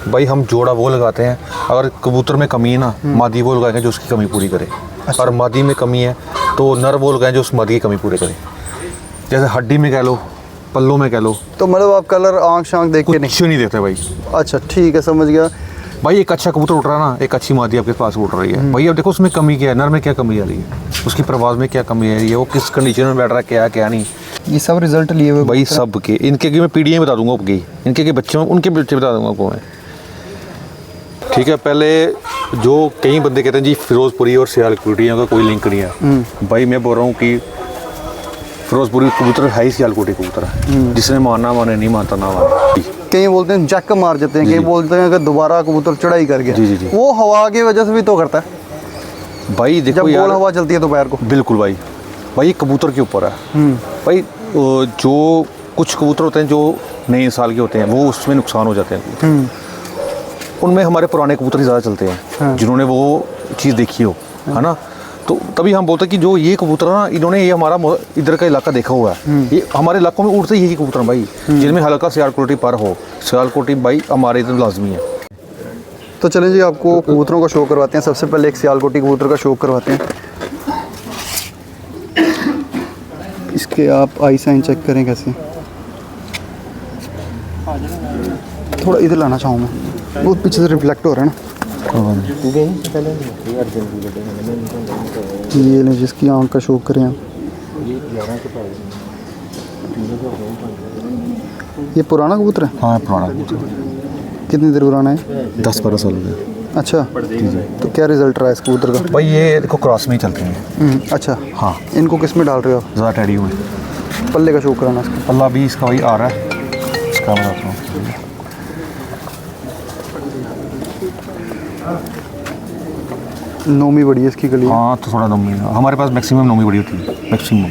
भाई हम जोड़ा वो लगाते हैं, अगर कबूतर में कमी है ना, मादी वो लगाएंगे जो उसकी कमी पूरी करे। अच्छा। और मादी में कमी है तो नर वो लगाएं जो उस मादी की कमी पूरी करे। जैसे हड्डी में कह लो, पल्लों में कह लो। तो मतलब आप कलर आँख शाँख देख के कुछ नहीं देखते भाई। अच्छा ठीक है, समझ गया। भाई एक अच्छा कबूतर उड़ रहा है ना, एक अच्छी मादी आपके पास उड़ रही है भाई, अब देखो उसमें कमी क्या है, नर में क्या कमी आ रही है, उसकी प्रवास में क्या कमी आ रही है, वो किस कंडीशन में बैठ रहा है, क्या क्या नहीं। ये सब रिजल्ट लिए हुए भाई सब के इनके की मैं पीढ़ियाँ बता दूंगा आपकी, इनके के बच्चे उनके बच्चे बता दूंगा आपको मैं। ठीक है, पहले जो कई बंदे कहते हैं जी फिरोजपुरी और सियालकोटी का कोई लिंक नहीं है, भाई मैं बोल रहा हूँ कि फिरोजपुरी कबूतर है ही सियालकोटी कबूतर है, जिसने मानना माने, नहीं मानता ना माने। कई बोलते हैं जैक मार जाते हैं, कई बोलते हैं अगर दोबारा कबूतर चढ़ाई कर गया, जी। वो हवा की वजह से भी तो करता है भाई देखो जब यार, गोल हवा चलती है दोपहर को। बिल्कुल भाई, भाई ये कबूतर के ऊपर है भाई। जो कुछ कबूतर होते हैं जो नए साल के होते हैं वो उसमें नुकसान हो जाते हैं, उनमें हमारे पुराने कबूतर ही ज़्यादा चलते हैं, जिन्होंने वो चीज़ देखी हो, है ना। तो तभी हम बोलते हैं कि जो ये कबूतर ना, इन्होंने ये हमारा इधर का इलाका देखा हुआ है, ये हमारे इलाकों में उड़ते ही यही कबूतर हैं भाई, जिनमें हल्का सियालकोटी पर हो। सियालकोटी भाई हमारे इधर लाजमी है। तो चलें जी, आपको कबूतरों का शो करवाते हैं। सबसे पहले एक सियालकोटी कबूतर का शो करवाते हैं। इसके आप आई साइन चेक करें कैसे। थोड़ा इधर लाना चाहूँ मैं, बहुत पीछे से रिफ्लेक्ट हो रहा है ना। ये लें, जिसकी आँख का शो करें आप। ये पुराना कबूतर है? हाँ पुराना कबूतर, कितनी देर पुराना है? 10-12 साल हो गए। अच्छा, तो क्या रिजल्ट रहा है इस कबूतर का? भाई ये देखो क्रॉस में ही चलते हैं। अच्छा हाँ, इनको किस में डाल रहे हो आप? ज़्यादा टैडी हुए। पल्ले का शो कराना इसका। पल्ला भी इसका वही आ रहा है, इसका बताता हूँ। नोमी बड़ी है इसकी गली। हाँ तो थोड़ा नोमी है, हमारे पास मैक्सिमम नोमी बड़ी होती है, मैक्सिमम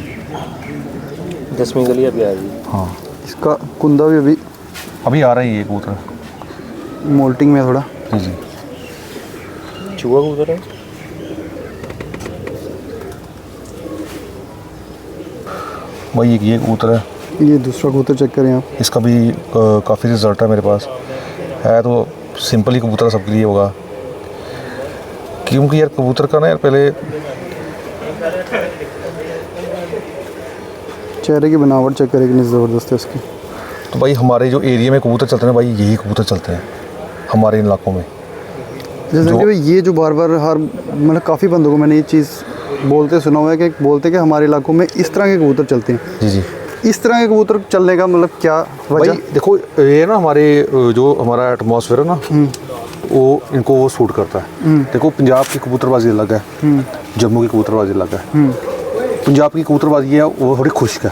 10वीं गली अभी आ रही है। हाँ इसका कुंदा भी अभी आ रहा है ये कबूतर। मोल्टिंग में थोड़ा। जी चूहा कबूतर है। भाई ये कबूतर है। ये दूसरा कबूतर चेक करें आप। इसका भी काफ़ी रिजल्ट है मेरे पास, है तो सिंपल ही कबूतर सबके लिए होगा, क्योंकि यार कबूतर का ना यार पहले चेहरे की बनावट चेक करें कितनी ज़बरदस्त है इसकी। तो भाई हमारे जो एरिया में कबूतर चलते हैं भाई, यही कबूतर चलते हैं हमारे इन इलाकों में। जैसे कि भाई ये जो बार बार हर मतलब काफ़ी बंदों को मैंने ये चीज़ बोलते सुना हुआ है कि बोलते कि हमारे इलाकों में इस तरह के कबूतर चलते हैं। जी। इस तरह के कबूतर चलने का मतलब क्या वजह? भाई देखो ये ना हमारे जो हमारा एटमॉस्फेयर है ना, वो इनको वो सूट करता है। देखो पंजाब की कबूतरबाजी अलग है, जम्मू की कबूतरबाजी अलग है। पंजाब की कबूतरबाजी है वो थोड़ी खुश्क है,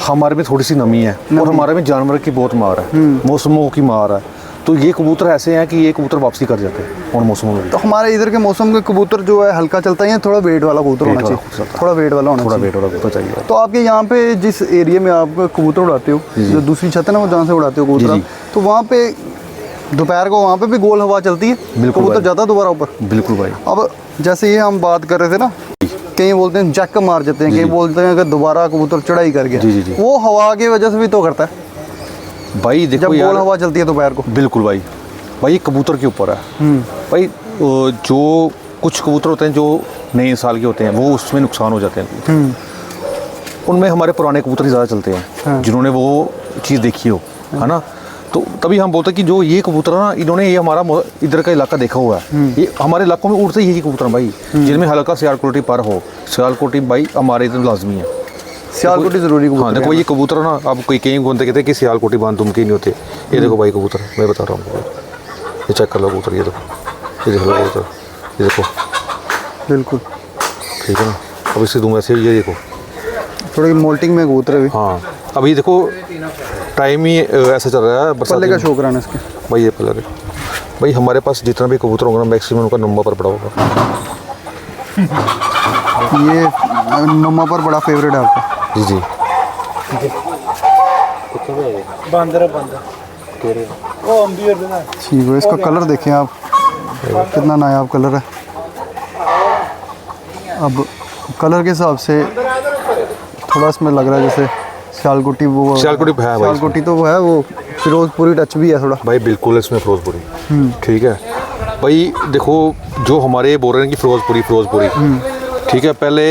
हमारे में थोड़ी सी नमी है, और हमारे में जानवर की बहुत मार है, मौसमों की मार है। तो ये कबूतर ऐसे हैं कि ये कबूतर वापसी कर जाते हैं उन मौसमों में। तो हमारे इधर के मौसम के कबूतर जो है हल्का चलता है या थोड़ा वेट वाला कबूतर होना चाहिए? थोड़ा वेट वाला होना चाहिए। वेट वाला कबूतर चाहिए। तो आपके यहाँ पे जिस एरिया में आप कबूतर उड़ाते हो, जो दूसरी छत है ना, वो जहाँ से उड़ाते हो कबूतर, तो वहाँ पे दोपहर को वहाँ पे भी गोल हवा चलती है, कबूतर जाता है दोबारा ऊपर? बिल्कुल भाई। अब जैसे ये हम बात कर रहे थे ना, कई बोलते हैं जैक मार जाते हैं, कई बोलते हैं अगर दोबारा कबूतर चढ़ाई कर गया, वो हवा की वजह से भी तो करता है भाई। देखो जब गोल हवा चलती है दोपहर को। बिल्कुल भाई, भाई ये कबूतर के ऊपर है भाई। जो कुछ कबूतर होते हैं जो नए साल के होते हैं वो उसमें नुकसान हो जाते हैं, उनमें हमारे पुराने कबूतर ही ज़्यादा चलते हैं, जिन्होंने वो चीज़ देखी हो, है ना। तो तभी हम बोलते हैं कि जो ये कबूतर ना, इन्होंने ये हमारा इधर का इलाका देखा हुआ है, ये हमारे इलाकों में उड़ते ही यही कबूतर हैं भाई, जिनमें हल्का सियालकोटी पर हो। सियालकोटी भाई हमारे इधर लाजमी है, सियालकोटी ज़रूरी कबूतर। हाँ देखो ये कबूतर ना, अब कई बंदे कहते हैं कि सियालकोटी बांध तुम के नहीं होते। ये देखो भाई कबूतर मैं बता रहा हूँ, ये चेक कर लो कबूतर, ये देखो, ये देख लो कबूतर, ये देखो। बिल्कुल ठीक है ना। अब इससे दूँ ऐसे, ये देखो थोड़ी मोल्टिंग में कबूतर है भी। हाँ अभी देखो टाइम ही ऐसा चल रहा है, पल्ले का शो कराना इसके। भाई ये पल्ले भाई हमारे पास जितना भी कबूतर होगा ना, मैक्सिमम उनका नंबर पर पड़ा होगा। ये नम्मा पर बड़ा फेवरेट है आपका? जी। ठीक है, इसका कलर देखें आप, कितना नायाब कलर है। अब कलर के हिसाब से थोड़ा इसमें लग रहा है जैसे सियालकोटी। वो सियालकोटी है भाई, सियालकोटी तो वो है, वो फिरोजपुरी टच भी है थोड़ा। भाई बिल्कुल इसमें फिरोजपुरी, ठीक है भाई। देखो जो हमारे बोल रहे हैं कि फिरोजपुरी, ठीक है। पहले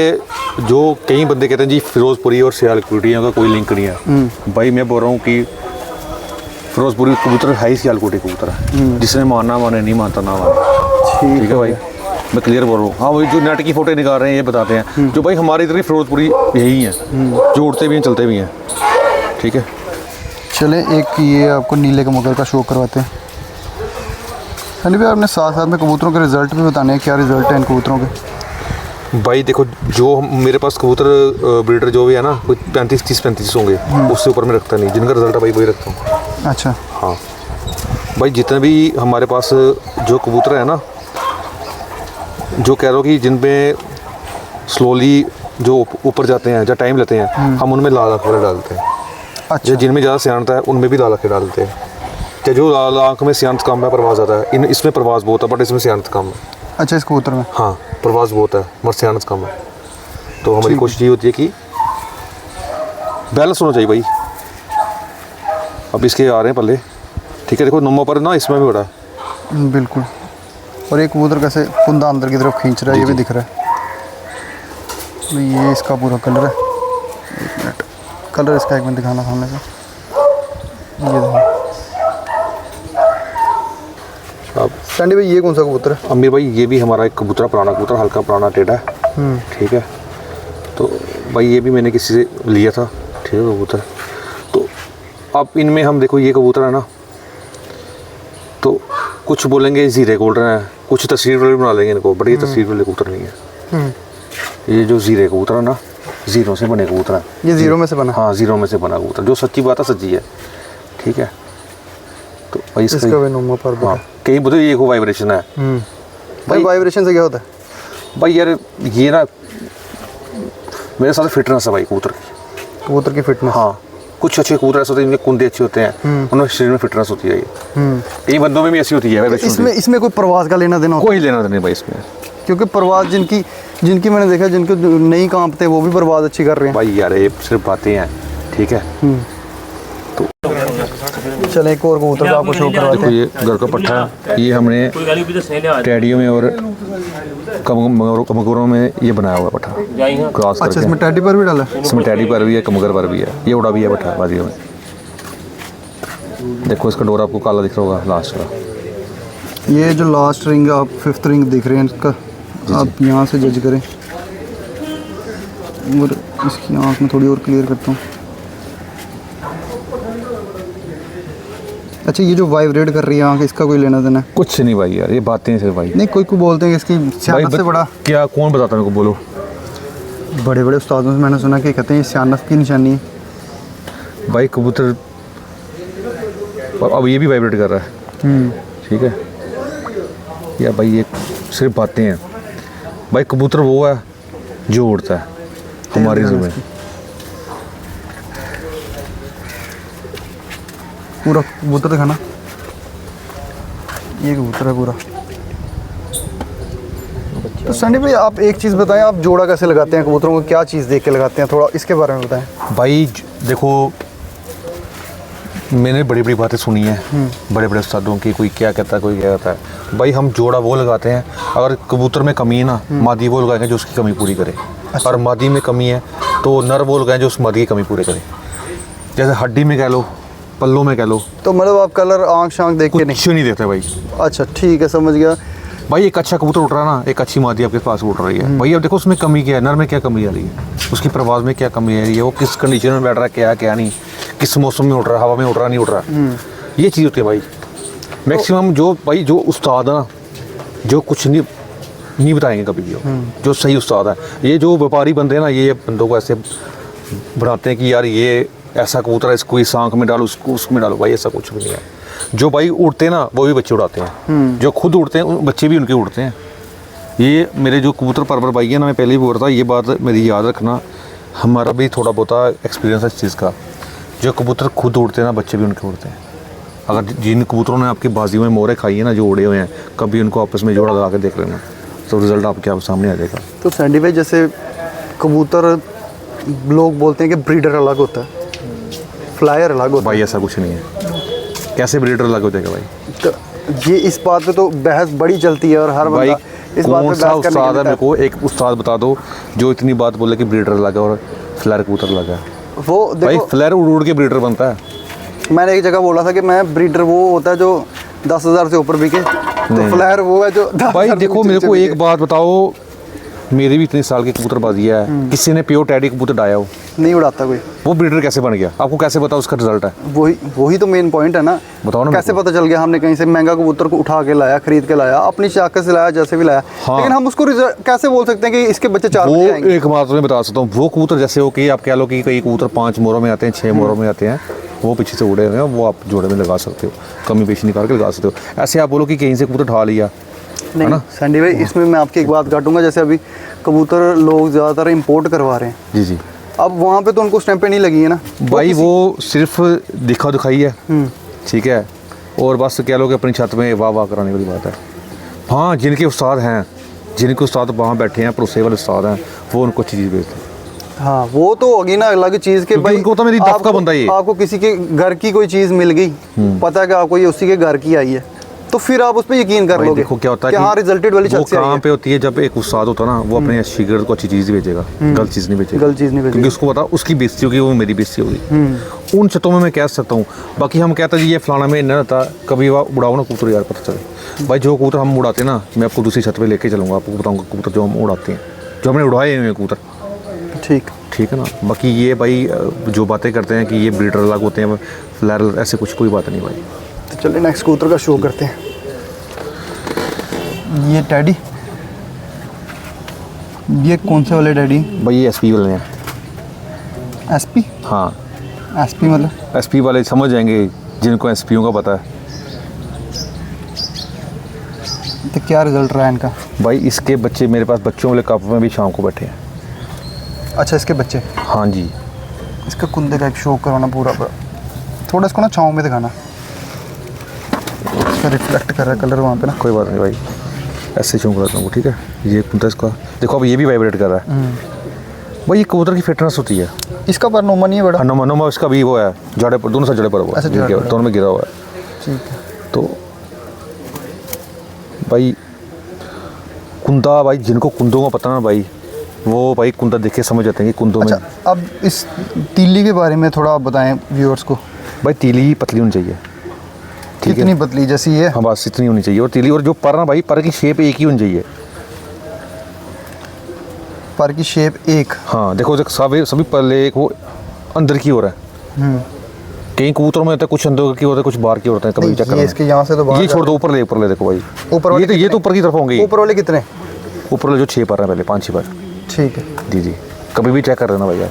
जो कई बंदे कहते हैं जी फिरोजपुरी और सियालकोटी का कोई लिंक नहीं है। भाई मैं बोल रहा हूँ कि फिरोजपुरी कबूतर है ही सियालकोटी कबूतर है। जिसने मानना माने, नहीं मानता ना माने, ठीक है भाई। मैं क्लियर बोल रहा हूँ। हाँ वही जो नेट की फोटो निकाल रहे हैं ये बताते हैं, जो भाई हमारी इधर की फिरोजपुरी यही है, जो उड़ते भी हैं चलते भी हैं, ठीक है। चले एक ये आपको नीले कबूतर का शो करवाते हैं। सनी भाई आपने साथ साथ में कबूतरों के रिज़ल्ट भी बताने हैं, क्या रिज़ल्ट है इन कबूतरों के? भाई देखो जो मेरे पास कबूतर ब्रीडर जो भी है ना, कोई 35 होंगे, उससे ऊपर में रखता नहीं। जिनका रिजल्ट है भाई वही रखता हूँ। अच्छा। हाँ भाई जितने भी हमारे पास जो कबूतर है ना, जो कह रहे हो कि जिनमें स्लोली जो ऊपर जाते हैं या टाइम लेते हैं, हम उनमें लाल आँख वाले डालते हैं। अच्छा। जिनमें ज़्यादा सियानता है उनमें भी लाल आँखें डालते हैं। तो जो लाल आँख में सियानत कम है, प्रवास ज़्यादा है, इसमें प्रवास बहुत है बट इसमें सियानत कम है। अच्छा इस कबूतर में? हाँ प्रवास बहुत है मगर सियानत कम है। तो हमारी कोशिश ये होती है कि बैलेंस होना चाहिए भाई। अब इसके आ रहे हैं पल्ले, ठीक है। देखो नुमा पर ना इसमें भी बड़ा है। बिल्कुल। और एक कबूतर कैसे कुंदा अंदर की तरफ खींच रहा है, ये भी दिख रहा है। भाई ये इसका पूरा कलर है। एक मिनट, कलर इसका एक मिनट दिखाना सामने से। ये देखो। अब सैंडी भाई ये कौन सा कबूतर है? अमीर भाई ये भी हमारा एक कबूतर, पुराना कबूतर, हल्का पुराना टेढ़ा है, ठीक है। तो भाई ये भी मैंने किसी से लिया था, ठीक है कबूतर। तो अब इनमें हम देखो ये कबूतर है ना, तो कुछ बोलेंगे जीरे गोल्डन है, कुछ तस्वीर वाले बना लेंगे इनको, बट ये तस्वीर वाले कबूतर नहीं है। ये जो जीरे कबूतर है ना, जीरो से बने कबूतर है। ये जीरो में से बना? हाँ जीरो में से बना कबूतर, जो सच्ची बात है सच्ची है, ठीक है। तो भाई इसका भी नुमा पर भी हाँ, है। कई बोलते ये को वाइब्रेशन है। भाई वाइब्रेशन से क्या होता है? भाई यार ये ना मेरे साथ फिटनेस है भाई कबूतर की। कबूतर की फिटनेस? हाँ कुछ अच्छे कबूतर ऐसे होते हैं जिनके कुंदे अच्छे होते हैं, उनमें शरीर में फिटनेस होती है। ये कई बंदों में भी ऐसी होती है। इसमें कोई प्रवास का लेना देना होता है? कोई लेना देना नहीं भाई इसमें, क्योंकि प्रवास जिनकी मैंने देखा, जिनके नहीं कांपते वो भी प्रवास अच्छी कर रहे हैं। भाई यार ये सिर्फ बातें हैं, ठीक है। चले एक और कबूतर का आपको शो करवाते देखो हैं। ये घर का पट्टा है, ये हमने टैडियों में और कमगरों में ये बनाया हुआ पट्टा क्रॉस अच्छा करके। इसमें टैडी पर भी डाला है? इसमें टैडी पर भी है, कमगर पर भी है, ये उड़ा भी है पट्टा बाजियों में। देखो इसका डोर आपको काला दिख रहा होगा लास्ट का। ये जो लास्ट रिंग आप 5th रिंग देख रहे हैं इसका, आप यहाँ से जज करें। और इसकी आँख में थोड़ी और क्लियर करता हूँ। अच्छा ये जो वाइब्रेट कर रही है आँख, इसका कोई लेना देना है? कुछ नहीं भाई यार, ये बातें सिर्फ भाई। नहीं कोई बोलते हैं कि इसकी सियानत से बड़ा। क्या कौन बताता मेरे को, बोलो। बड़े बड़े उस्तादों से मैंने सुना कि कहते हैं ये सियानत की निशानी है। भाई कबूतर अब ये भी वाइब्रेट कर रहा है, ठीक है। या भाई ये सिर्फ बातें हैं भाई। कबूतर वो है जो उड़ता है हमारी ज़मीन। पूरा कबूतर दिखाना। ये कबूतर है पूरा। तो सनी भाई आप एक चीज़ बताएं, आप जोड़ा कैसे लगाते हैं कबूतरों को, क्या चीज़ देख के लगाते हैं, थोड़ा इसके बारे में बताएं। भाई देखो मैंने बड़ी बड़ी बातें सुनी हैं बड़े बड़े उस्तादों की, कोई क्या कहता है कोई क्या कहता है। भाई हम जोड़ा वो लगाते हैं, अगर कबूतर में कमी है ना, मादी वो लगाएंगे जो उसकी कमी पूरी करे। और मादी में कमी है तो नर वो लगाएं जो उस मादी की कमी पूरी करे। जैसे हड्डी में कह लो, पल्लों में कह लो। तो मतलब आप कलर आँख शाँख देख के कुछ नहीं देखते भाई। अच्छा ठीक है, समझ गया भाई। एक अच्छा कबूतर उड़ रहा है ना, एक अच्छी मादी आपके पास उड़ रही है भाई, अब देखो उसमें कमी क्या है, नर में क्या कमी आ रही है, उसकी प्रवास में क्या कमी आ रही है, वो किस कंडीशन में बैठ रहा है, क्या क्या नहीं, किस मौसम में उड़ रहा है, हवा में उड़ रहा नहीं उड़ रहा, ये चीज़ होती है भाई। मैक्सिमम जो भाई जो उस्ताद है ना, जो कुछ नहीं बताएंगे कभी भी, जो सही उस्ताद है। ये जो व्यापारी बंदे हैं ना, ये बंदों को ऐसे बनाते हैं कि यार ये ऐसा कबूतर है, इसको इस आँख में डालो, उसको उसमें डालो। भाई ऐसा कुछ भी नहीं है। जो भाई उड़ते हैं ना वो भी बच्चे उड़ाते हैं, जो खुद उड़ते हैं बच्चे भी उनके उड़ते हैं। ये मेरे जो कबूतर परवर भाई है ना, मैं पहले ही बोल रहा था, ये बात मेरी याद रखना। हमारा भी थोड़ा बहुत एक्सपीरियंस है इस चीज़ का। जो कबूतर खुद उड़ते हैं ना, बच्चे भी उनके उड़ते हैं। अगर जिन कबूतरों ने आपकी बाजियों में मोहरें खाई है ना, जो उड़े हुए हैं, कभी उनको आपस में जोड़ा लगा के देख लेना, तो रिज़ल्ट आपके आप सामने आ जाएगा। तो सैंडी भाई जैसे कबूतर लोग बोलते हैं कि ब्रीडर अलग होता है, फ्लायर अलग होता है। भाई ऐसा कुछ नहीं है। कैसे ब्रीडर अलग हो जाएगा भाई? तो ये इस बात पे तो बहस बड़ी चलती है और हर भाई बंदा इस बात पे कौन सा बहस करने उस्ताद है? लगता मेरे को एक उस्ताद बता दो जो इतनी बात बोले कि ब्रीडर लगा और फ्लैर कबूतर लगा। वो भाई देखो, फ्लैर उड़ उड़ के ब्रीडर बनता है। मैंने एक जगह बोला था कि मैं ब्रीडर वो होता है जो 10,000 से ऊपर बिके, तो फ्लैर वो है जो 10,000 भाई से देखो नीचे मेरे को बिके। एक बात बताओ, मेरी भी इतने साल की कबूतरबाजी है, किसी ने प्योर टैडी कबूतर डाया हो, नहीं उड़ाता कोई। वो ब्रीडर कैसे बन गया? आपको कैसे पता उसका रिजल्ट है? वही तो मेन पॉइंट है ना। बताओ ना कैसे मेरे पता चल गया? हमने कहीं से महंगा कबूतर को उठा के लाया, खरीद के लाया, अपनी चाकत से लाया, जैसे भी लाया, हाँ। लेकिन हम उसको कैसे बोल सकते हैं कि इसके बच्चे 4 वो बजे आएंगे? एक बात मैं बता सकता हूँ, वो कबूतर जैसे हो कि आप कह लो कि कई कबूतर 5 मोरों में आते हैं, 6 मोरों में आते हैं, वो पीछे से उड़े हुए हैं, वो आप जोड़े में लगा सकते हो, कमी पेशी निकाल के लगा सकते हो। ऐसे आप बोलो कि कहीं से कबूतर उठा लिया, नहीं ना? संडी भाई, इसमें मैं आपकी एक बात काटूंगा। जैसे अभी कबूतर लोग ज़्यादातर इंपोर्ट करवा रहे हैं, जी जी अब वहाँ पे तो उनको स्टैंपें नहीं लगी है ना भाई, वो सिर्फ दिखा दिखाई है, ठीक है, और बस कह लो कि अपनी छत में वाह वाह कराने वाली बात है। हाँ, जिनके उस्ताद हैं, जिनके उस्ताद वहाँ बैठे हैं, भरोसे वाले उस्ताद हैं, वो उनको अच्छी चीज़ भेजते हैं। हाँ, वो तो होगी ना अलग चीज़ के। क्योंकि भाई उनको तो मेरी दफ का बंदा ये। आपको किसी के घर की कोई चीज़ मिल गई, पता है कि आपको ये उसी के घर की आई है, तो फिर आप उस पर यकीन कर भाई लोगे। देखो क्या होता है कि हाँ, रिजल्टेड वाली वो छत से आई कहाँ है। पे होती है, जब एक उस्ताद होता है ना, वो अपने शिगिर्द को अच्छी चीज़ ही भेजेगा, गलत चीज़ नहीं भेजेगा। गलत चीज़ नहीं भेजेगा। क्योंकि उसको पता उसकी बेइज्जती होगी, वो मेरी बेइज्जती होगी। उन छतों में मैं कह सकता हूँ। बाकी हम कहते हैं जी ये फलाना में नहीं रहता, कभी वह उड़ाओ ना कबूतर यार, पता चले। भाई जो कबूतर हम उड़ाते हैं ना, मैं आपको दूसरी छत पे लेके चलूँगा, आपको बताऊँगा कबूतर जो हम उड़ाते हैं, जो हमने उड़ाए हुए कबूतर, ठीक है ना। बाकी ये भाई जो बातें करते हैं कि ये ब्रीडर अलग होते हैं, फ्लैर, ऐसे कुछ कोई बात नहीं भाई। तो चलिए नेक्स्ट कबूतर का शो करते हैं। ये टैडी, ये कौन से वाले टैडी? भाई ये एसपी वाले हैं। एसपी? हाँ, एसपी मतलब एसपी वाले समझ जाएंगे जिनको एसपीओ का पता है। तो क्या रिजल्ट रहा है इनका? भाई इसके बच्चे मेरे पास बच्चों वाले कप में भी शाम को बैठे हैं। अच्छा, इसके बच्चे? हाँ जी। इसका कुंदे का एक शो करवाना पूरा पूरा, थोड़ा इसको ना छाँव में दिखाना, इसका रिफ्लेक्ट कर रहा है कलर वहाँ पे ना। कोई बात नहीं भाई, ऐसे शौक करता हूँ, ठीक है। ये कुंता इसका देखो, अब ये भी वाइब्रेट कर रहा है। भाई ये कबूतर की फिटनेस होती है। इसका पर नोमा नहीं है बड़ा? नोमा इसका भी वो है, जड़े पर, दोनों से जड़े पर हुआ अच्छा, है, जड़े पर। दोनों में गिरा हुआ है। ठीक है। तो भाई कुंदा, भाई जिनको कुंदों का पता ना भाई, वो भाई कुंदा देख के समझ जाते हैं कि कुंदों अच्छा, में। अब इस तीली के बारे में थोड़ा आप बताएं व्यूअर्स को। भाई तीली पतली होनी चाहिए, ठीक कितनी है। पतली? जैसी ये? हाँ बस इतनी होनी चाहिए। और तीली, और जो पर ना भाई, पर की शेप एक ही होनी चाहिए। पर की शेप एक? हाँ देखो, सभी पल्ले एक वो अंदर की ओर है। कई कबूतरों में होता है कुछ अंदर की होता है, कुछ बाहर की होता है। कभी चेक ये करना, इसके यहाँ से तो बाहर ये छोड़ दो, ऊपर ले देखो भाई, ऊपर वाले ये तो ऊपर की तरफ होंगे। ऊपर वाले कितने? ऊपर वाले जो 6 पर हैं, पहले 5-6 पर। ठीक है जी जी, कभी भी चेक कर लेना भैया।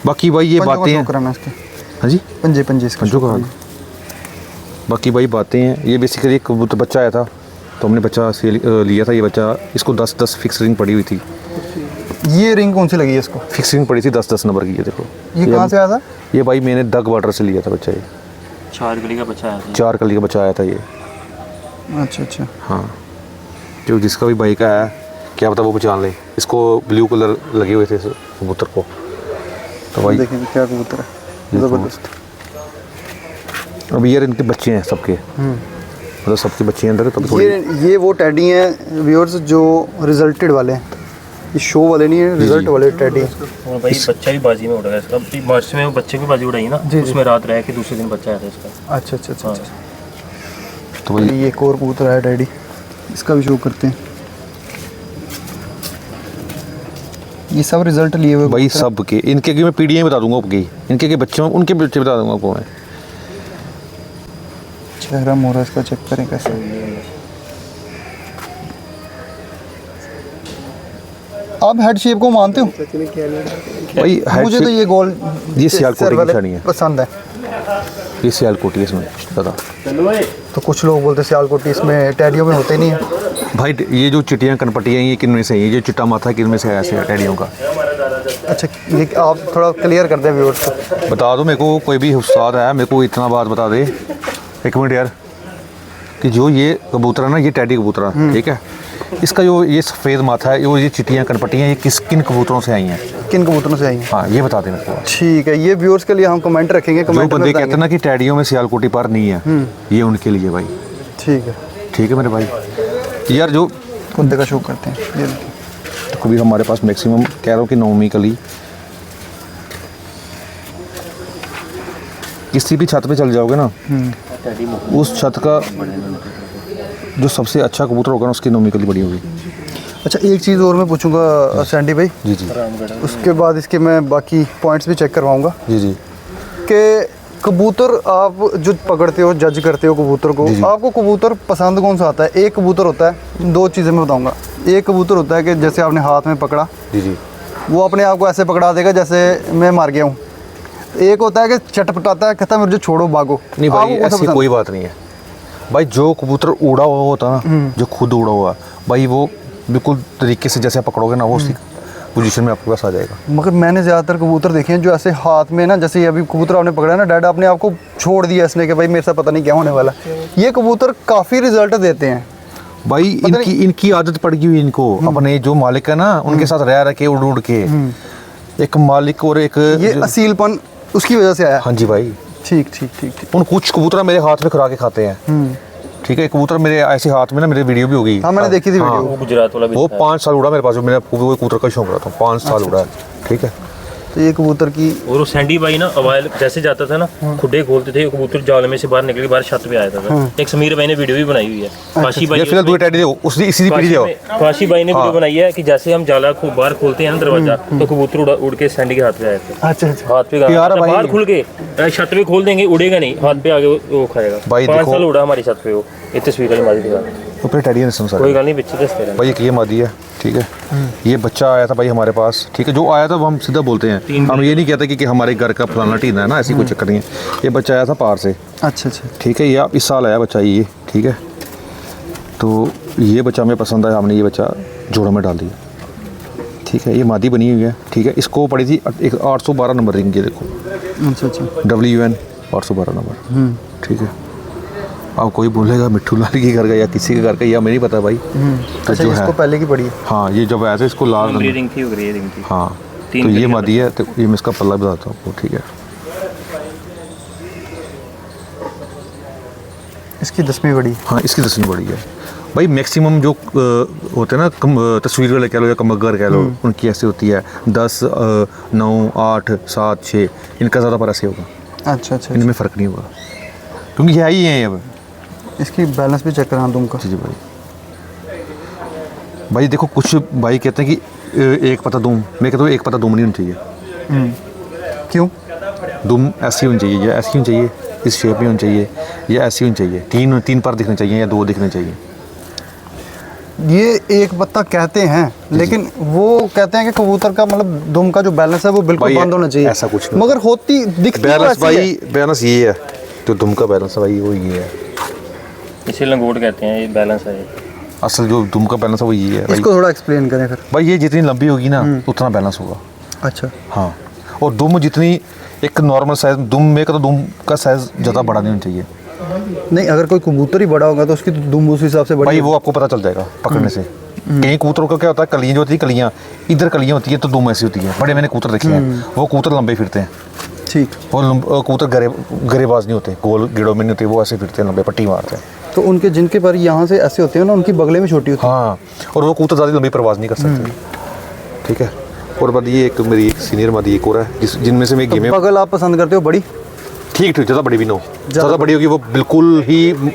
बाकी भाई ये पंजों का बातें शो हैं। कराना इसके, हाँ जी, पंजे इसके पंजों शो का। कराना। बाकी भाई बातें हैं। ये बेसिकली एक कबूतर बच्चा आया था, तो हमने बच्चा से लिया था। ये बच्चा, इसको 10-10 फिक्स रिंग पड़ी हुई थी। ये रिंग कौन सी लगी है इसको? फिक्स रिंग पड़ी थी 10-10 नंबर की। ये देखो, ये कहाँ से आया था? ये भाई मैंने डग वाटर से लिया था बच्चा। ये 4 गली का बच्चा है। 4 कली का बच्चा आया था ये। अच्छा अच्छा। हाँ, जो जिसका भी भाई का है, क्या पता वो पहचान ले। इसको ब्लू कलर लगे हुए थे कबूतर को, तो भाई देखें क्या कबूतर है, ज़बरदस्त। अब यार इनके बच्चे हैं सबके, मतलब सबके बच्चे हैं अंदर। तब थोड़ी ये वो टैडी हैं व्यूअर्स जो रिजल्टेड वाले हैं, ये शो वाले नहीं है, रिजल्ट वाले टैडी हैं। और भाई बच्चा भी बाजी में उड़ गया इसका। अभी मार्च में वो बच्चे की बाजी उड़ाई ना, जी। उसमें रात रह के दूसरे दिन बच्चा आया था इसका। अच्छा अच्छा अच्छा, हाँ। अच्छा। तो भाई ये एक और कबूतर है टैडी, इसका भी शो करते हैं। ये सब रिजल्ट लिए हुए भाई कबूतर हैं। सब के इनके की मैं पीढ़ियाँ बता दूंगा आपकी, इनके के बच्चे, उनके बच्चे बता दूंगा आपको मैं। चेहरा मोहरा इसका चेक करें कैसे। आप हेड शेप को मानते हो? भाई हेड मुझे तो ये गोल, ये सियालकोटी सर की वाले निशानी है। पसंद है। ये सियालकोटी है इसमें दादा। तो कुछ लोग बोलते सियालकोटी इसमें टैडियों में होते नहीं है। भाई ये जो चिटियाँ कनपटियाँ, ये किन में से है? ये जो चिट्टा माथा किन में से है ऐसे टैडियों का? अच्छा, ये आप थोड़ा क्लियर कर दें व्यूअर्स को। बता दो मेरे को, कोई भी उस्ताद है मेरे को इतना बात बता दे, एक मिनट यार, कि जो ये कबूतर है ना, ये टैडी कबूतर है, ठीक है, इसका जो ये सफ़ेद माथा है, ये चिटियाँ कनपटियाँ, ये किन कबूतरों से आई हैं? किन कबूतरों से आई हैं? हाँ ये बता दें मेरे को। ठीक है, ये व्यूअर्स के लिए हम कमेंट रखेंगे, जो कमेंट में बंदे कहते हैं बताएंगे। ना कि टैडियों में सियालकोटी पर नहीं है, ये उनके लिए भाई। ठीक है, ठीक है मेरे भाई। यार जो कुत्ते का शो करते हैं, ये देखिए। देखो भी हमारे पास मैक्सिमम कह रहा हूँ कि नॉमिकली किसी भी छत पे चल जाओगे ना, उस छत का जो सबसे अच्छा कबूतर होगा ना उसकी नॉमिकली बड़ी होगी। अच्छा, एक चीज़ और मैं पूछूंगा सैंडी भाई, जी जी उसके बाद इसके मैं बाकी पॉइंट्स भी चेक करवाऊंगा जी जी। कि कबूतर आप जो पकड़ते हो, जज करते हो कबूतर को, जी, जी। आपको कबूतर पसंद कौन सा आता है? एक कबूतर होता है, दो चीज़ें मैं बताऊंगा। एक कबूतर होता है कि जैसे आपने हाथ में पकड़ा, जी जी वो अपने आप को ऐसे पकड़ा देगा जैसे मैं मार गया हूँ। एक होता है कि चटपटाता है, कहता है मुझे छोड़ो, भागो। नहीं भाई, आपको कौन सा ऐसी पसंद? कोई बात नहीं है भाई। जो कबूतर उड़ा हुआ होता है ना, जो खुद उड़ा हुआ भाई, वो बिल्कुल तरीके से जैसे आप पकड़ोगे ना, वो उसी पोजीशन में आपके पास आ जाएगा। मगर मैंने ज़्यादातर कबूतर देखे हैं जो ऐसे हाथ में ना, जैसे अभी कबूतर आपने पकड़ा है ना, डैड आपने आपको छोड़ दिया इसने कि भाई मेरे साथ पता नहीं क्या होने वाला। ये कबूतर काफ़ी रिजल्ट देते हैं भाई इनकी आदत पड़ गई हुई इनको, अपने जो मालिक है ना उनके साथ रह के उड़ के, एक मालिक और एक ये असीलपन उसकी वजह से आया। हाँ जी भाई। ठीक ठीक ठीक ठीक। उन कुछ कबूतर मेरे हाथ में खुरा के खाते हैं। ठीक है, कबूतर मेरे ऐसे हाथ में ना, मेरे वीडियो भी हो गई। हाँ, मैंने देखी थी वीडियो। वो गुजरात वाला भी वो था। 5 साल उड़ा मेरे पास, मैंने वो कबूतर का शौक रहा था, 5 साल उड़ा है। ठीक है, तो ये कबूतर की और वो सैंडी भाई ना अवाइल जैसे जाता था ना, खुडे खोलते थे, कबूतर जाल में से बाहर निकल के बाहर छत पे आया था। एक समीर भाई ने वीडियो भी बनाई हुई है, काशी भाई ये फिलहाल दो टैडी दो उसी इसी पीढ़ी दो। काशी भाई ने वीडियो बनाई है कि जैसे हम जाला को बाहर खोलते हैं ना दरवाजा, तो कबूतर उड़ के सैंडी के हाथ पे आए थे। अच्छा अच्छा। हाथ पे यार भाई- बाहर खुल के छत पे खोल देंगे, उड़ेगा नहीं, हाथ पे आगे वो खाएगा। भाई 5 देखो- साल उड़ा हमारी छत पे वो। ये तस्वीर वाली मादी दिखा, ऊपर टैडी ने संसार कोई गल नहीं, बच्चे दसते रहे। भाई। एक ये मादी है, ठीक है, ये बच्चा आया था भाई हमारे पास। ठीक है, जो आया था वो हम सीधा बोलते हैं, हम ये नहीं कहते कि हमारे घर का फलाना टीना है ना, ऐसी कोई चक्कर नहीं है। ये बच्चा आया था पार से। अच्छा अच्छा। ठीक है, ये आप इस साल आया बच्चा ये। ठीक है, तो ये बच्चा हमें पसंद आया, हमने ये बच्चा जोड़ों में डाल दिया। ठीक है, ये मादी बनी हुई है। ठीक है, इसको पड़ी थी एक 812 नंबर रिंग, ये देखो अच्छा अच्छा। WN 812 number. ठीक है, अब कोई बोलेगा मिट्ठू लाल के घर का या किसी के घर का, या मुझे नहीं पता भाई। तो अच्छा, जो इसको है, पहले की पड़ी है। हाँ, ये जब आया था इसको लाल उंगली रंग, रिंग थी, उगरी रिंग थी। हाँ, तीन तो ये कलियां मादी है। तो ये मैं इसका पल्ला बताता हूँ आपको। ठीक है, इसकी 10वीं बड़ी। हाँ, इसकी 10वीं बड़ी है भाई। मैक्सिमम जो होते हैं ना तस्वीर वाले कह लो या कमगर कह लो, उनकी ऐसे होती है 10, 9, 8, 7, 6। इनका ज़्यादा पर ऐसे होगा, अच्छा अच्छा। इनमें फ़र्क नहीं होगा क्योंकि यह ही है अब। इसकी बैलेंस भी चेक करा दूँ का। जी जी भाई। भाई देखो, कुछ भाई कहते हैं कि एक पता दुम, मैं कहता हूँ एक पता दुम नहीं होनी चाहिए। क्यों? दुम ऐसी होनी चाहिए, या ऐसी होनी चाहिए, इस शेप में होनी चाहिए, या ऐसी होनी चाहिए। तीन पर दिखने चाहिए या 2 दिखने चाहिए। ये एक पत्ता कहते हैं, लेकिन वो कहते हैं कि कबूतर का मतलब दुम का जो बैलेंस है वो बिल्कुल भाई, बंद होना चाहिए। ऐसा कुछ नहीं। मगर होती दिखती बैलेंस वैसी भाई, है। बैलेंस ये है, जो दुम का बैलेंस है भाई वो ये है। इसे लंगोट कहते हैं, ये बैलेंस है। असल जो दुम का बैलेंस है वो ये है भाई। इसको थोड़ा एक्सप्लेन करें फिर। भाई ये जितनी लंबी होगी ना उतना बैलेंस होगा। अच्छा। हाँ, और दुम जितनी एक नॉर्मल साइज, दुम में का तो दुम का साइज ज़्यादा बड़ा नहीं होना चाहिए नहीं, अगर कोई कबूतर ही बड़ा होगा तो उसकी तो दुम उस हिसाब से बड़ी भाई। होगी। वो आपको पता चल जाएगा पकड़ने से। कई कबूतरों का क्या होता है, कलियाँ जो होती है, कलियाँ इधर कलियाँ होती है तो दुम ऐसी होती है। बड़े मैंने कबूतर देखे हैं, वो कबूतर लंबे फिरते हैं। ठीक। वो कबूतर गरेबाज नहीं होते, गोल गिड़ों में नहीं होते, वो ऐसे फिरते हैं, लंबे पट्टी मारते हैं। तो उनके जिनके पर यहाँ से ऐसे होते हैं ना, उनकी बगले में छोटी होती है। हाँ, और वो कबूतर ज़्यादा लंबी परवाज नहीं कर सकते। ठीक है, और बाद ये एक मेरी एक सीनियर मादी एक और है, जिनमें से मैं तो गेम बगल आप पसंद करते हो बड़ी? ठीक ठीक, ज़्यादा बड़ी भी ना हो। ज़्यादा बड़ी होगी वो बिल्कुल ही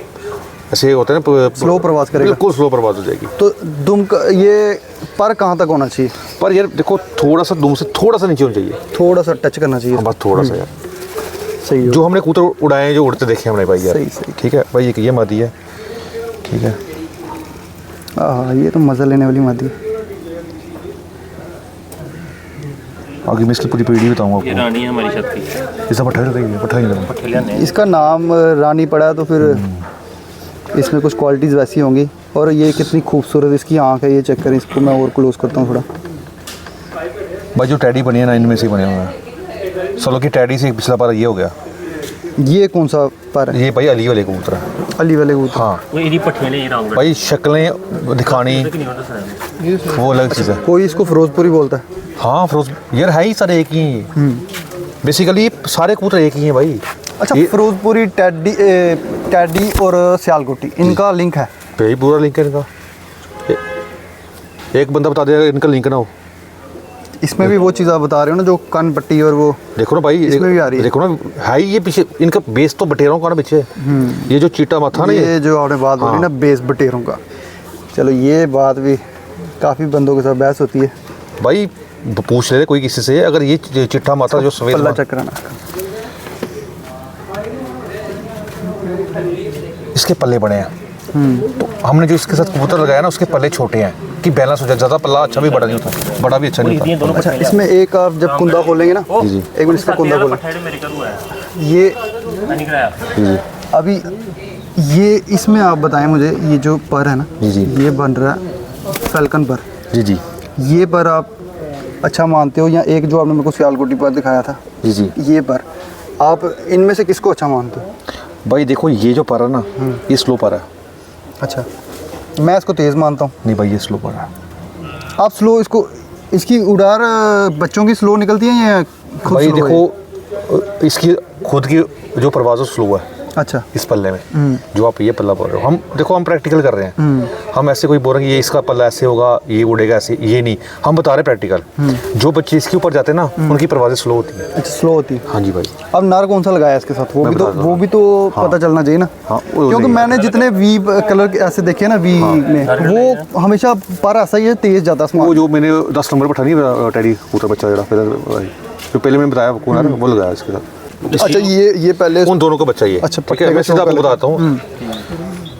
ऐसे होता है ना, स्लो प्रवास करेगा। बिल्कुल स्लो प्रवास हो जाएगी। तो दुम का ये पर कहाँ तक होना चाहिए? पर यार देखो, थोड़ा सा दुम से थोड़ा सा नीचे होना चाहिए। थोड़ा सा टच करना चाहिए। हाँ, बस थोड़ा सा यार। सही हो। जो हमने कबूतर उड़ाए हैं, जो उड़ते देखे हमने भाई यार। सही, सही। ठीक है भाई, ये मादी है। ठीक है, हाँ, ये तो मज़ा लेने वाली मादी है। आगे मैं इसकी पूरी पीढ़ी बताऊंगा ये आपको। रानी है हमारी छत की। इसका पट्टा रही है, पट्टा नहीं पठेलिया ने इसका नाम रानी पड़ा है, तो फिर इसमें कुछ क्वालिटीज़ वैसी होंगी। और ये कितनी खूबसूरत इसकी आँख है, ये चेक करें। इसको मैं और क्लोज करता हूँ थोड़ा। भाई। जो टैडी बनी है ना, इनमें से बने हुए हैं। चलो कि टैडी से पिछला बार ये हो गया। ये कौन सा पर है? ये भाई अली वाले कबूतर है। अली वाले कबूतर। हाँ वो इदी पट्टियां ले राम भाई, शक्लें दिखानी वो अलग चीज़ है। कोई इसको फिरोजपुरी बोलता है। हाँ फिरोज यार है ही सारे एक ही हैं बेसिकली, सारे कबूतर एक ही हैं भाई। अच्छा, ये फिरोजपुरी, टैडी और सियालकोटी, इनका लिंक है? भाई पूरा लिंक है इनका। एक बंदा बता देगा इनका लिंक ना हो। इसमें भी वो चीज़ आप बता रहे हो ना, जो कान पट्टी और वो देखो ना भाई, इसमें भी आ रही है। देखो ना है ही ये पीछे, इनका बेस तो बटेरों का ना पीछे। ये जो चीटा माथा ना, ये जो आपने बात बोली ना बेस बटेरों का, चलो ये बात भी काफ़ी बंदों के साथ बहस होती है भाई। पूछ ले कोई किसी से, अगर ये चिट्ठा माथा जो सफेद पल्ला चेक कराना। इसके पल्ले बड़े हैं, तो हमने जो इसके साथ कबूतर लगाया ना, उसके पल्ले छोटे हैं कि बैलेंस हो जाए। ज़्यादा पल्ला अच्छा भी बड़ा नहीं होता, बड़ा भी अच्छा नहीं होता। दोनों अच्छा, इसमें एक आप जब कुंदा खोलेंगे ना, जी जी एक मिनट इसका कुंदा खोलें। पट्टे मेरे का हुआ है ये नहीं कराया। जी जी अभी ये इसमें आप बताएं मुझे, ये जो पर है ना, जी जी ये बन रहा है फैल्कन पर, जी जी ये पर आप अच्छा मानते हो, या एक जो आपने मेरे को सियालकोटी पर दिखाया था, जी जी ये पर, आप इनमें से किसको अच्छा मानते हो? भाई देखो, ये जो पर है ना, ये स्लो पर है। अच्छा, मैं इसको तेज़ मानता हूँ। नहीं भाई, ये स्लो पर है। आप स्लो इसको, इसकी उड़ार बच्चों की स्लो निकलती है या खुद भाई slow है? देखो, इसकी खुद की जो परवाज़ स्लो है अच्छा, इस पल्ले में, जो आप ये पल्ला बोल रहे हो। हम देखो, हम प्रैक्टिकल कर रहे हैं। हम ऐसे कोई बोल रहे हैं कि ये इसका पल्ला ऐसे होगा, ये उड़ेगा ऐसे, ये नहीं। हम बता रहे हैं प्रैक्टिकल। जो बच्चे इसके ऊपर जाते हैं ना, उनकी परवाज़ें स्लो होती हैं। अच्छा, स्लो होती है। हाँ जी भाई। अब नर कौन सा लगाया इसके साथ? मैं बता रहा हूँ। वो भी तो पता चलना चाहिए ना। हाँ, वो क्योंकि नहीं। मैंने जितने वी कलर के ऐसे देखे ना, वी में वो हमेशा पर ऐसा ही है, तेज जाता है वो जो मैंने 10 नंबर पर नहीं, टैडी कबूतर बच्चा जो पहले मैंने बताया आपको ना, वो लगाया इसके साथ। अच्छा, ये पहले उन दोनों का बच्चा ये। अच्छा, ठीक है, मैं सीधा आपको बताता हूँ,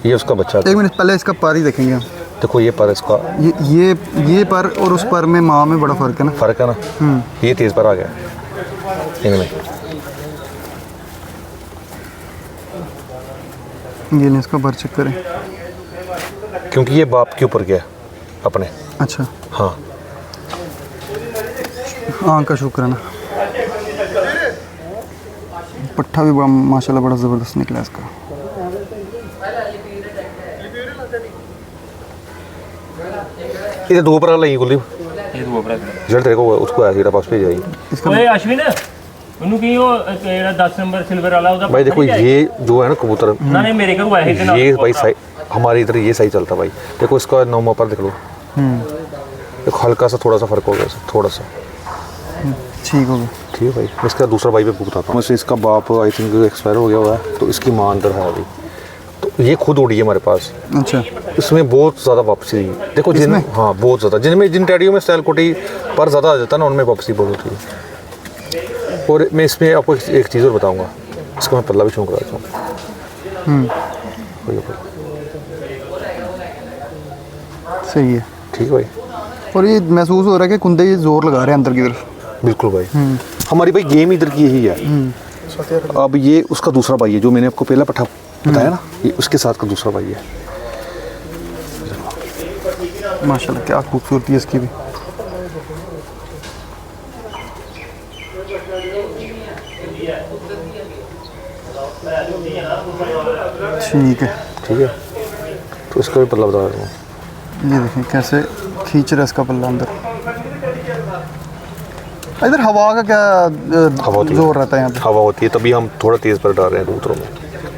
ये उसका बच्चा था। एक मिनट, पहले इसका पर ही देखेंगे हम। देखो ये पर इसका ये पर और उस पर में माँ में बड़ा फर्क है ना। फर्क है ना। ये तेज पर आ गया इनमें। ये नहीं, इसका पर चेक करें। क्योंकि ये बाप के ऊपर गया अपने। अच्छा, हाँ आँख का शुक्र है ना। पट्ठा भी बड़ा माशाल्लाह बड़ा ज़बरदस्त निकला इसका। ये दो पर लाई गुल्ली ये तो बोल रहा है जड़ तेरे को उसको ऐसे तेरा पास भेज जाएगी। ओए अश्विन ਉਹਨੂੰ ਕੀ ਉਹ ਜਿਹੜਾ 10 नंबर सिल्वर वाला ਉਹਦਾ भाई देखो, ये जो है ना कबूतर, ना नहीं मेरे का हुआ है इतना ये भाई सही, हमारे इधर ये सही चलता भाई। देखो इसका नौमा पर देख लो, एक हल्का सा थोड़ा सा फर्क हो गया, थोड़ा सा। ठीक हो गया। ठीक है भाई। मैं इसका दूसरा भाई पे बताता हूँ। वैसे इसका बाप आई थिंक एक्सपायर हो गया हुआ है, तो इसकी माँ अंदर है अभी। तो ये खुद उड़ी है हमारे पास। अच्छा, इसमें बहुत ज़्यादा वापसी है। देखो जिन, हाँ बहुत ज़्यादा, जिन टैडियों में सियालकोटी पर ज़्यादा आ जाता है ना, उनमें वापसी बहुत होती है। और मैं इसमें आपको एक चीज़ और बताऊँगा, इसका मैं पल्ला भी शौक कराता हूँ। सही है। ठीक है भाई। और ये महसूस हो रहा है कि कुंदे ये जोर लगा रहे हैं अंदर की तरफ। बिल्कुल भाई। हमारी भाई गेम इधर की यही है। अब ये उसका दूसरा भाई है, जो मैंने आपको पहला पट्ठा बताया ना, ये उसके साथ का दूसरा भाई है। माशाल्लाह क्या खूबसूरती है इसकी भी। ठीक है। ठीक है, तो इसका भी पल्ला बता रहा हूँ। ये देखें कैसे खींच रहा है इसका पल्ला अंदर। इधर हवा का क्या हवा होती है। जोर रहता है यहाँ पे? हवा होती है, तभी हम थोड़ा तेज़ पर डाल रहे हैं कबूतरों में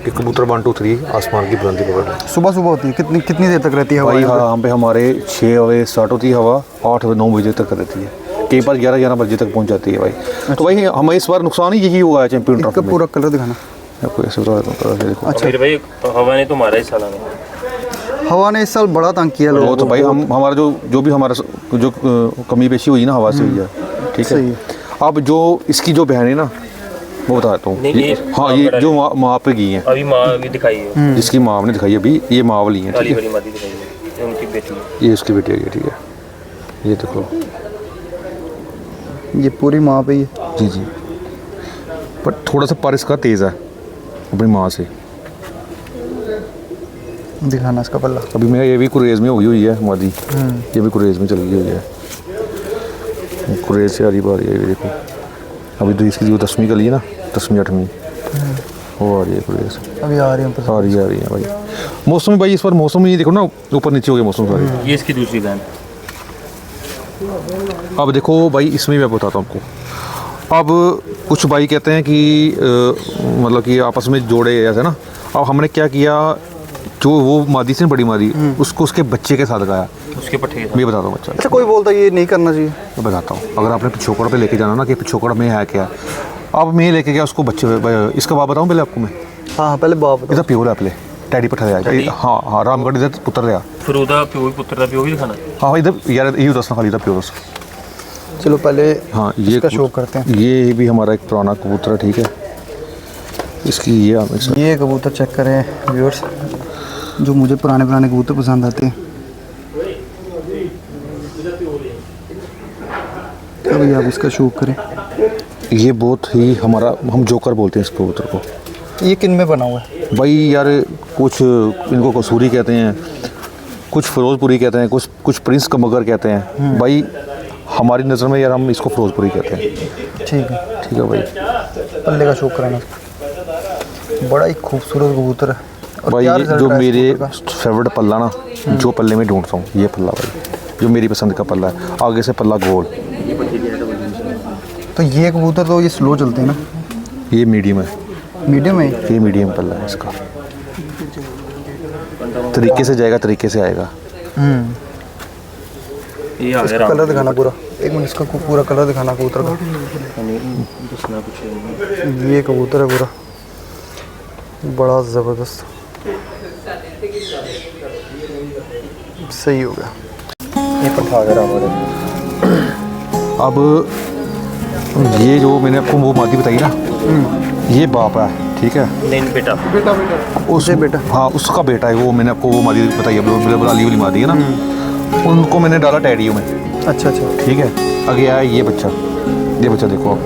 कि कबूतर 1 2 3 आसमान की बुलंदी पकड़ रहे हैं। सुबह सुबह होती है? कितनी देर तक रहती है हवा भाई यहाँ पे? हाँ, हम पे हमारे 6 बजे स्टार्ट होती है हवा, 8 9 बजे तक रहती है। कई बार 11 बजे तक पहुँच जाती है भाई। तो भाई हमें इस बार नुकसान ही यही हुआ है चैंपियन इसका ट्रॉफी में। पूरा कलर दिखाना। आपको ऐसे बता देता हूँ, देखो। अच्छा मेरे भाई हवा ने तो मारा ही साला ने। हवा ने इस साल बड़ा तंग किया वो लोगों तो को। भाई हमारा जो भी हमारा जो कमी पेशी हुई ना हवा से हुई है। ठीक सही है। है। अब जो इसकी जो बहन है ना, वो बताता हूँ। नहीं, ये हाँ, ये जो माँ पे गई हैं, अभी माँ भी दिखाई है जिसकी माँ ने दिखाई अभी, ये माँ वाली है। काली ठीक है, वाली मादी दिखाई है, ये उनकी बेटी है। ये उसकी बेटी है। ठीक है, ये देखो। ये पूरी माँ पे ही है। जी जी, पर थोड़ा सा पर इसका तेज़ है अपनी माँ से। दिखाना इसका पल्ला। अभी मैं ये भी कुरेज में हुई है मादी, ये भी कुरेज में चली हुई है। कुरेज से आ रही बार ये भी देखो। अभी तो इसकी जो 10वीं कली है ना, 10वीं 8वीं, वो आ रही है थोड़ी देर से, अभी आ रही है ऊपर। आ रही है भाई। मौसम भाई इस बार मौसम ही देखो ना, ऊपर नीचे हो गया मौसम सारी। ये इसकी दूसरी बहन। अब देखो भाई इसमें मैं बताता हूँ आपको। अब कुछ भाई कहते हैं कि मतलब कि आपस में जोड़े ऐसे ना। अब हमने क्या किया, जो वो मादी से बड़ी मादी उसको उसके बच्चे के साथ लगाया। उसके पट्टे मैं बताता हूँ बच्चा, अच्छा, कोई बोलता है ये नहीं करना चाहिए। मैं बताता हूँ। अगर आपने पिछोकड़ पे लेके जाना ना कि पिछोकड़ में है क्या, अब मैं लेके गया उसको बच्चे, इसका बाप बताऊँ पहले आपको मैं। हाँ हाँ, पहले बाप इधर प्योर है पहले टैडी पठा जाएगा। हाँ हाँ, रामगढ़ इधर पुत्र रहा। फिर ਉਹਦਾ ਪਿਓ ਪੁੱਤਰ ਦਾ ਪਿਓ ਵੀ दिखाना। हाँ इधर यार यही दसना खाली इधर प्योर। चलो पहले हाँ ये इसका शो करते हैं। ये भी हमारा एक पुराना कबूतर है, ठीक है। इसकी ये कबूतर चेक करें व्यूअर्स, जो मुझे पुराने कबूतर पसंद आते हैं। अभी आप इसका शो करें। ये बहुत ही हमारा, हम जोकर बोलते हैं इस कबूतर को। ये किन में बना हुआ है? भाई यार कुछ इनको कसूरी कहते हैं, कुछ फिरोजपुरी कहते हैं, कुछ प्रिंस का मगर कहते हैं। भाई हमारी नज़र में यार हम इसको फिरोजपुरी कहते हैं। ठीक है भाई। पल्ले का शो कराना। बड़ा ही खूबसूरत कबूतर है। और भाई क्या ये रिजल्ट जो रहा है इस मेरे कबूतर का? फेवरेट पल्ला ना, जो पल्ले में ढूंढता हूँ ये पल्ला भाई, जो मेरी पसंद का पल्ला है। आगे से पल्ला गोल। तो ये कबूतर तो ये स्लो चलते हैं ना? ये मीडियम है, मीडियम है ये मीडियम पल्ला है इसका। तरीके से जाएगा, तरीके से आएगा। ये आ इसका गया कलर दिखाना पूरा। एक मिनट, इसका पूरा कलर दिखाना कबूतर का। दिखना कुछ। ये कबूतर है पूरा, बड़ा ज़बरदस्त। सही हो गया। ये पठा गया हमारे। अब ये जो मैंने आपको वो मादी बताई ना, ये बाप है, ठीक है। नहीं बेटा। उसे बेटा। हाँ उसका बेटा है वो। मैंने आपको वो मादी बताई है, अली वाली मादी है ना, उनको मैंने डाला टैडियो में। अच्छा, ठीक है। आगे आया ये बच्चा, देखो आप।